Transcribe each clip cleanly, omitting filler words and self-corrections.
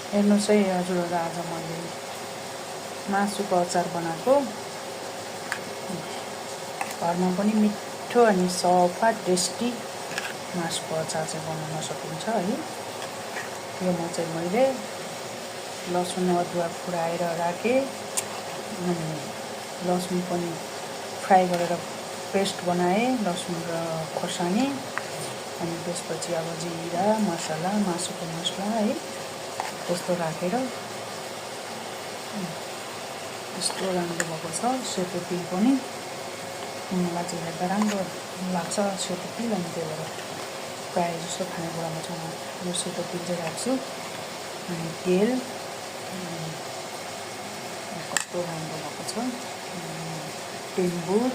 हेर्नुहोस् है हजुरहरू, आज मैले मासुको अचार बनाएको। घरमा पनि मिठो अनि सफा टेस्टी मासुको अचार चाहिँ बनाउन सकिन्छ है। योमा चाहिँ मैले लसुन अदुवा फुराएर राखेँ, अनि लसुन पनि फ्राई गरेर पेस्ट बनाएँ, लसुन र खोर्सानी। अनि त्यसपछि अब जिरा मसला, मासुको मसला है, त्यस्तो राखेर यस्तो राम्रो भएको छ। सेतो तिल पनि मलाई चाहिँ हेर्दा राम्रो लाग्छ सेतो तिल, अनि त्यही भएर प्रायः जस्तो खानेकुरामा चाहिँ म यो सेतो तिल चाहिँ राख्छु। अनि तेल कस्तो राम्रो भएको छ। टिम्बुर,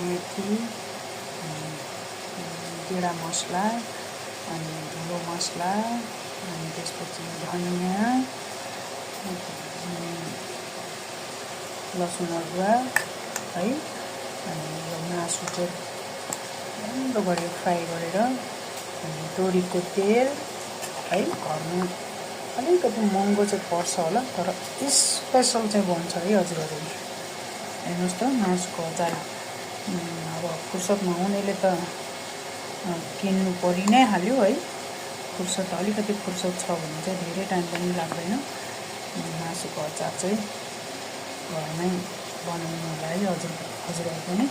मेथी, जिरा मसला, अनि धुलो मसला, अनि त्यसपछि धनियाँ, लसुन अदुवा है। अनि यो मासु चाहिँ राम्रो गरी फ्राई गरेर, अनि तोरीको तेल है। घरमा अलिकति महँगो चाहिँ पर्छ होला, तर स्पेसल चाहिँ बन्छ है हजुरहरू। हेर्नुहोस् त, मासुको अचार अब फुर्सदमा हुनेले त किन्नु परि नै हाल्यो है। फुर्सद अलिकति फुर्सद छ भने चाहिँ धेरै टाइम पनि लाग्दैन मासुको अचार चाहिँ घरमै बनाउनुलाई। हजुरहरू पनि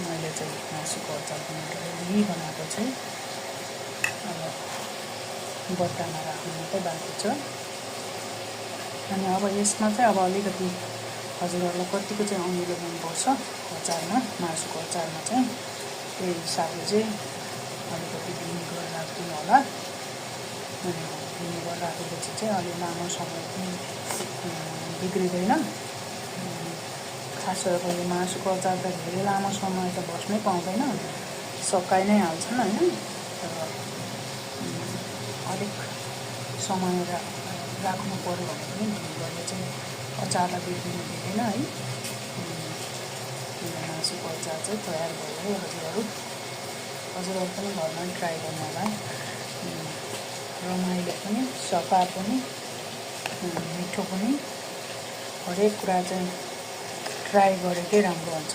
मैले चाहिँ मासुको अचार बनाएको चाहिँ अब बट्टामा राख्नु मात्रै बाँकी छ। अनि अब यसमा चाहिँ अब अलिकति हजुरहरूलाई कतिको चाहिँ अमिलो मनपर्छ अचारमा, मासुको अचारमा चाहिँ त्यही हिसाबले चाहिँ अलिकति भिनेगर राख्दिनु होला। अनि भिनेगर राखेपछि चाहिँ अलि लामो समय पनि बिग्रिँदैन। खास गरेर यो मासुको अचार त धेरै लामो समय त बस्नै पाउँदैन, सकाइ नै हाल्छन् होइन। तर अलिक समय राख्नु पर्यो भने पनि भिनेगरले चाहिँ अचारलाई बिग्रिनु दिँदैन है। मासुको अचार चाहिँ तयार भयो है हजुरहरू पनि घरमा ट्राई गर्नु होला। रमाइलो पनि, सफा पनि, मिठो पनि, हरेक कुरा चाहिँ ट्राई गरेकै राम्रो हुन्छ।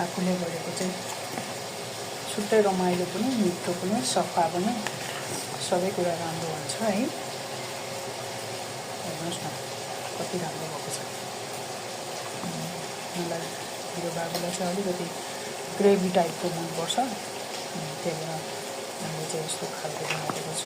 आफूले गरेको चाहिँ छुट्टै रमाइलो पनि, मिठो पनि, सफा पनि, सबै कुरा राम्रो हुन्छ है। हेर्नुहोस् न कति राम्रो भएको छ। मलाई मेरो बाबुलाई चाहिँ अलिकति ग्रेभी टाइपको मनपर्छ, त्यही भएर मैले चाहिँ यस्तो खालको बनाइदिएको छु।